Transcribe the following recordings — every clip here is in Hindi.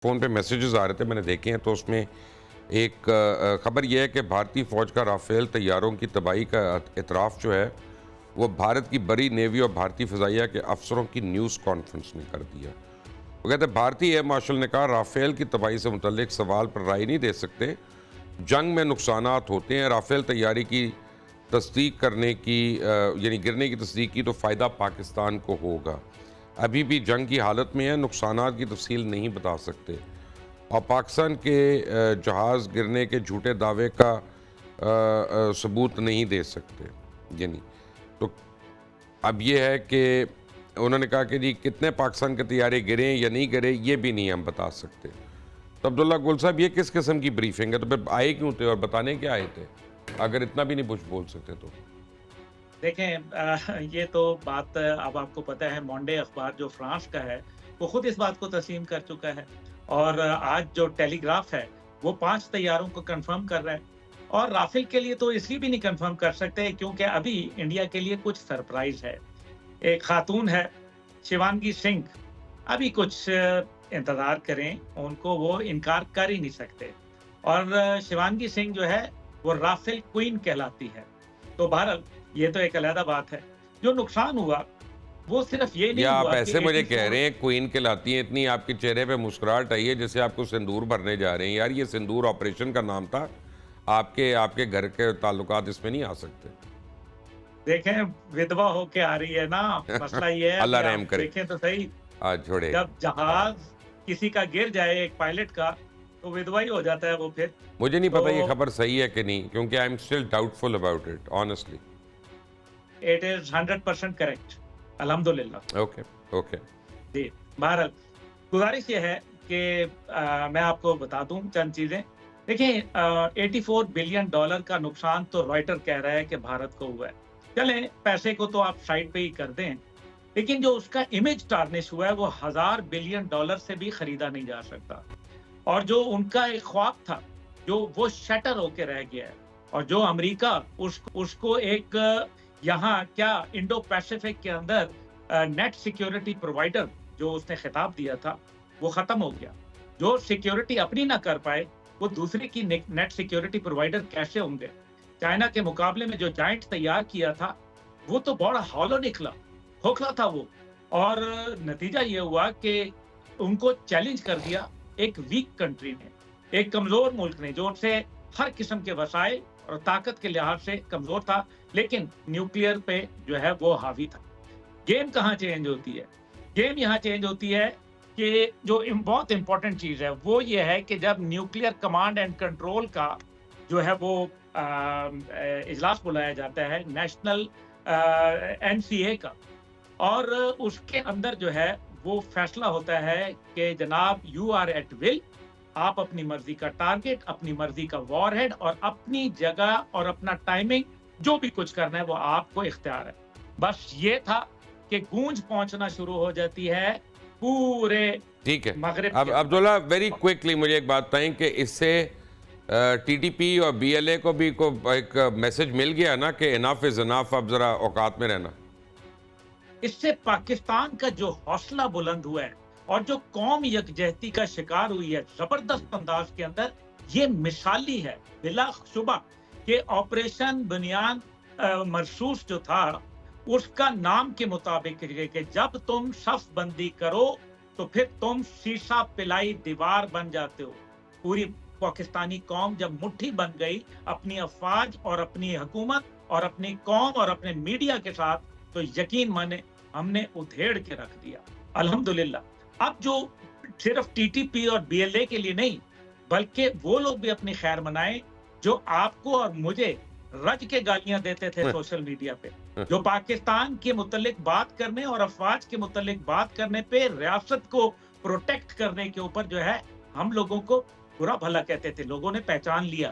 फ़ोन पे मैसेजेस आ रहे थे, मैंने देखे हैं, तो उसमें एक खबर ये है कि भारतीय फ़ौज का राफ़ेल तैयारों की तबाही का एतराफ़ जो है, वो भारत की बड़ी नेवी और भारतीय फ़ज़ाइया के अफ़सरों की न्यूज़ कॉन्फ्रेंस में कर दिया। वो कहते हैं भारतीय एयर मार्शल ने कहा राफ़ेल की तबाही से मुतल्लिक सवाल पर राय नहीं दे सकते। जंग में नुकसानात होते हैं। राफ़ेल तैयारी की तस्दीक करने की यानी गिरने की तस्दीक की तो फ़ायदा पाकिस्तान को होगा। अभी भी जंग की हालत में है, नुकसानात की तफ़सील नहीं बता सकते। और पाकिस्तान के जहाज़ गिरने के झूठे दावे का सबूत नहीं दे सकते। यानी तो अब ये है कि उन्होंने कहा कि जी कितने पाकिस्तान के तैयारे गिरे या नहीं गिरे, ये भी नहीं हम बता सकते। तो अब्दुल्ला गुल साहब, ये किस किस्म की ब्रीफिंग है? तो फिर आए क्यों थे और बताने क्या आए थे, अगर इतना भी नहीं कुछ बोल सकते तो? देखें ये तो बात अब आपको पता है मॉन्डे अखबार जो फ्रांस का है, वो खुद इस बात को तस्लीम कर चुका है और आज जो टेलीग्राफ है, वो 5 तैयारों को कंफर्म कर रहा है और राफेल के लिए तो इसलिए भी नहीं कंफर्म कर सकते क्योंकि अभी इंडिया के लिए कुछ सरप्राइज़ है। एक खातून है, शिवांगी सिंह, अभी कुछ इंतज़ार करें, उनको वो इनकार कर ही नहीं सकते और शिवांगी सिंह जो है, वो राफेल क्वीन कहलाती है। तो बहरहाल ये तो एक अलहदा बात है। जो नुकसान हुआ, वो सिर्फ़ ये नहीं या आप हुआ कि ऐसे मुझे कह 84 रहे हैं क्वीन कहलाती हैं, इतनी आपके चेहरे पे मुस्कुराहट आई है जैसे आपको सिंदूर भरने जा रहे हैं। यार ये सिंदूर ऑपरेशन का नाम था। आपके आपके घर के ताल्लुकात इसमें नहीं आ सकते। देखें, विधवा होके आ रही है ना, मसला ये है अभी अल्लाह रहम आप करे। देखें तो सही, छोड़े। जब हाँ। जहाज़ किसी का गिर जाए एक पायलट का, तो विधवा ही हो जाता है वो फिर। मुझे नहीं पता ये तो खबर सही है कि नहीं, क्योंकि I am still doubtful about it honestly. It is 100% correct, अल्हम्दुलिल्लाह। Okay, okay. जी, बहरहाल गुज़ारिश ये है कि मैं आपको बता दूँ चंद चीज़ें। देखिए 84 बिलियन डॉलर का नुकसान तो रॉयटर कह रहा है कि भारत को हुआ है। चलें, पैसे को तो आप साइड पे ही कर दें, लेकिन जो उसका इमेज टार्निश हुआ है, वो हज़ार बिलियन डॉलर से भी खरीदा नहीं जा सकता। और जो उनका एक ख्वाब था, जो वो शटर होके रह गया है और जो अमेरिका उसको एक यहाँ क्या इंडो पैसिफिक के अंदर नेट सिक्योरिटी प्रोवाइडर जो उसने खिताब दिया था, वो खत्म हो गया। जो सिक्योरिटी अपनी ना कर पाए, वो दूसरे की नेट सिक्योरिटी प्रोवाइडर कैसे होंगे? चाइना के मुकाबले में जो जायंट तैयार किया था, वो तो बड़ा हॉलो निकला, खोखला था वो और नतीजा ये हुआ कि उनको चैलेंज कर दिया एक वीक कंट्री ने, एक कमज़ोर मुल्क ने, जो उनसे हर किस्म के वसाइल और ताकत के लिहाज से कमज़ोर था, लेकिन न्यूक्लियर पे जो है वो हावी था। गेम कहाँ चेंज होती है? गेम यहाँ चेंज होती है कि जो बहुत इम्पोर्टेंट चीज़ है, वो ये है कि जब न्यूक्लियर कमांड एंड कंट्रोल का जो है वो इजलास बुलाया जाता है नेशनल एनसीए का और उसके अंदर जो है वो फैसला होता है कि जनाब यू आर एट विल, आप अपनी मर्जी का टारगेट, अपनी मर्जी का वॉरहेड और अपनी जगह और अपना टाइमिंग जो भी कुछ करना है वो आपको इख्तियार है। बस ये था कि गूंज पहुंचना शुरू हो जाती है पूरे ठीक है। मगरिब अब के अंदर। अब्दुल्ला, वेरी क्विकली मुझे एक बात बताएं कि इससे टीटीपी और बीएलए को भी को एक मैसेज मिल गया ना कि इनफ इज इनफ, अब जरा औकात में रहना। इससे पाकिस्तान का जो हौसला बुलंद हुआ है और जो कौम यकजहती का शिकार हुई है जबरदस्त अंदाज के अंदर, ये मिसाली है बिलाशुबा कि ऑपरेशन बुनियान मरसूस जो था, उसका नाम के मुताबिक है कि जब तुम सफ बंदी करो तो फिर तुम शीशा पिलाई दीवार बन जाते हो। पूरी पाकिस्तानी कौम जब मुट्ठी बन गई अपनी अफवाज और अपनी हुकूमत और अपनी कौम और अपने मीडिया के साथ, तो यकीन माने हमने उधेड़ के रख दिया अल्हम्दुलिल्लाह। अब जो सिर्फ टीटीपी और बीएलए के लिए नहीं, बल्कि वो लोग भी अपनी खैर मनाएं जो आपको और मुझे रज के गालियां देते थे सोशल मीडिया पे, जो पाकिस्तान के मुतल्लिक बात करने और अफवाज के मुतल्लिक बात करने पे, रियासत को प्रोटेक्ट करने के ऊपर जो है हम लोगों को बुरा भला कहते थे। लोगों ने पहचान लिया,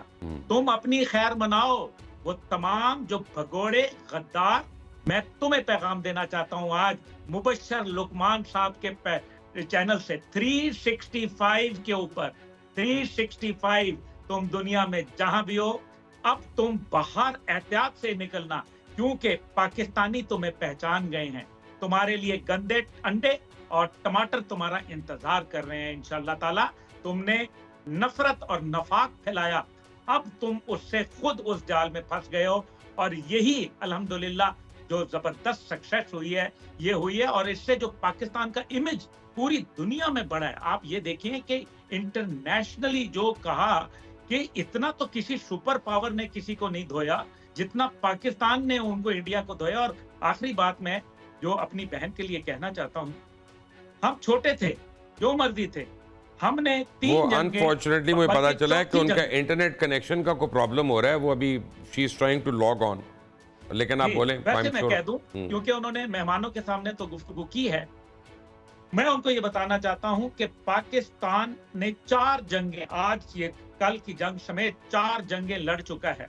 तुम अपनी खैर मनाओ। वो तमाम जो भगोड़े गद्दार, मैं तुम्हें पैगाम देना चाहता हूं आज मुबश्शर लुकमान साहब के चैनल से 365 के ऊपर, 365, तुम दुनिया में जहां भी हो, अब तुम बाहर एहतियात से निकलना, क्योंकि पाकिस्तानी तुम्हें पहचान गए हैं। तुम्हारे लिए गंदे अंडे और टमाटर तुम्हारा इंतजार कर रहे हैं इंशाअल्लाह ताला। तुमने नफरत और नफाक फैलाया, अब तुम उससे खुद उस जाल में फंस गए हो और यही अल्हम्दुलिल्लाह जो जबरदस्त सक्सेस हुई है, ये हुई है और इससे जो पाकिस्तान का इमेज पूरी दुनिया में बढ़ा है। आप ये देखिए कि इंटरनेशनली जो कहा कि इतना तो किसी सुपर पावर ने किसी को नहीं धोया जितना पाकिस्तान ने उनको इंडिया को धोया। और आखिरी बात मैं जो अपनी बहन के लिए कहना चाहता हूँ, हम छोटे थे, जो मर्जी थे, हमने वो 3 जंगें, अनफॉर्चुनेटली मुझे पता बल्कि चला है कि चौथी उनका जंग इंटरनेट कनेक्शन का कोई प्रॉब्लम हो रहा है, वो अभी she is trying to log on, लेकिन आप जी, बोलें। वैसे मैं कह दूं क्योंकि उन्होंने मेहमानों के सामने तो गुफ्तगू की है, मैं उनको ये बताना चाहता हूं कि पाकिस्तान ने 4 जंगें, आज ये कल की जंग समेत 4 जंगें लड़ चुका है,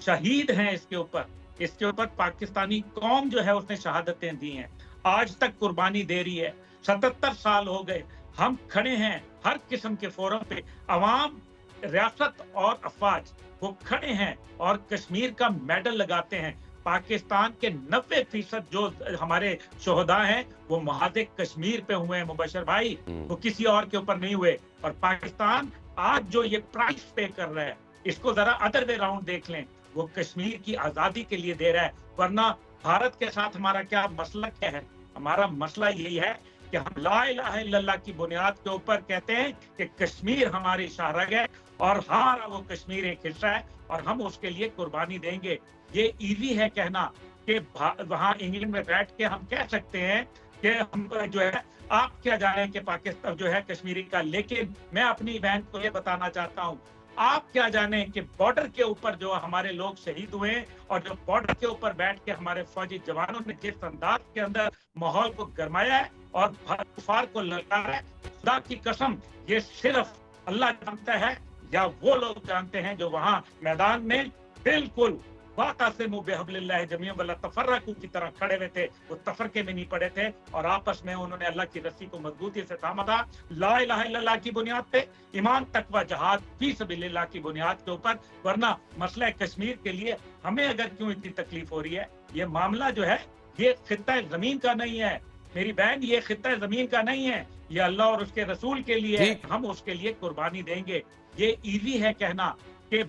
शहीद हैं इसके ऊपर पाकिस्तानी कौम जो है उसने शहादतें दी हैं, आज तक कुर्बानी दे रही है। 77 साल हो गए, हम खड़े हैं हर किस्म के फोरम पे, अवाम, रियासत और अफवाज वो खड़े हैं और कश्मीर का मेडल लगाते हैं। पाकिस्तान के 90% जो हमारे शोहदा हैं वो महादे कश्मीर पे हुए हैं मुबशर भाई, वो किसी और के ऊपर नहीं हुए। और पाकिस्तान आज जो ये प्राइस पे कर रहा है, इसको जरा अदर वे राउंड देख लें, वो कश्मीर की आजादी के लिए दे रहा है। वरना भारत के साथ हमारा क्या मसला क्या है? हमारा मसला यही है कि हम ला इलाहा इल्लल्लाह की बुनियाद के ऊपर कहते हैं कि कश्मीर हमारी शाहरग है और हमारा वो कश्मीर एक हिस्सा है और हम उसके लिए कुर्बानी देंगे। ये इजी है कहना कि वहां इंग्लैंड में बैठ के हम कह सकते हैं कि हम जो है आप क्या जाने कि पाकिस्तान जो है कश्मीरी का, लेकिन मैं अपनी बहन को ये बताना चाहता हूँ, आप क्या जाने कि बॉर्डर के ऊपर जो हमारे लोग शहीद हुए और जो बॉर्डर के ऊपर बैठ के हमारे फौजी जवानों ने जिस अंदाज के अंदर माहौल को गरमाया है और कुफार को ललकारा है, खुदा की कसम ये सिर्फ अल्लाह जानता है या वो लोग जानते हैं जो वहां मैदान में बिल्कुल वाक़अतन बिहब्लिल्लाह जमीअन वला तफर्रकू की तरह खड़े हुए थे, वो तफरके में नहीं पड़े थे और आपस में उन्होंने अल्लाह की रस्सी को मजबूती से थामा था, ला इलाहा इल्लल्लाह की बुनियाद पे, ईमान तकवा जहाद फी सबीलिल्लाह की बुनियाद के ऊपर। वरना मसला कश्मीर के लिए हमें अगर क्यों इतनी तकलीफ हो रही है, ये मामला जो है ये खित्ता जमीन का नहीं है मेरी बहन, ये खित्ता जमीन का नहीं है, ये अल्लाह और उसके रसूल के लिए है, हम उसके लिए कुर्बानी देंगे। ये इजी है कहना कि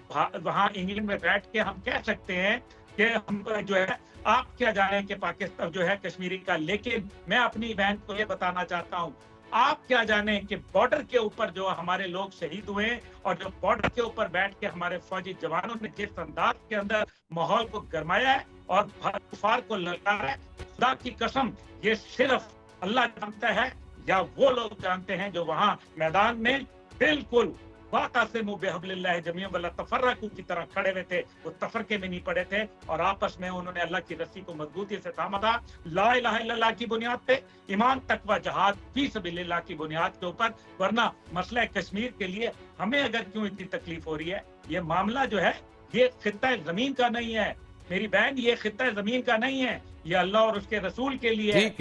वहां इंग्लैंड में बैठ के हम कह सकते हैं कि हम जो है आप क्या जाने कि पाकिस्तान जो है कश्मीरी का, लेकिन मैं अपनी बहन को ये बताना चाहता हूँ, आप क्या जाने कि बॉर्डर के ऊपर जो हमारे लोग शहीद हुए और जो बॉर्डर के ऊपर बैठ के हमारे फौजी जवानों ने जिस अंदाज के अंदर माहौल को गरमाया है और कुफार को ललकारा है, खुदा की कसम ये सिर्फ अल्लाह जानता है या वो लोग जानते हैं जो वहां मैदान में बिल्कुल वाक़अतन बिहब्लिल्लाह जमीअन वला तफर्रकू की तरह खड़े हुए थे, वो तफरके में नहीं पड़े थे और आपस में उन्होंने अल्लाह की रस्सी को मजबूती से थामा था, ला इलाहा इल्लल्लाह की बुनियाद पे, ईमान तकवा जहाद फी सबीलिल्लाह की बुनियाद के ऊपर। वरना मसला कश्मीर के लिए हमें अगर क्यों इतनी तकलीफ हो रही है, ये मामला जो है ये खित्ता जमीन का नहीं है मेरी बहन, ये खित्ता जमीन का नहीं है, ये अल्लाह और उसके रसूल के लिए है।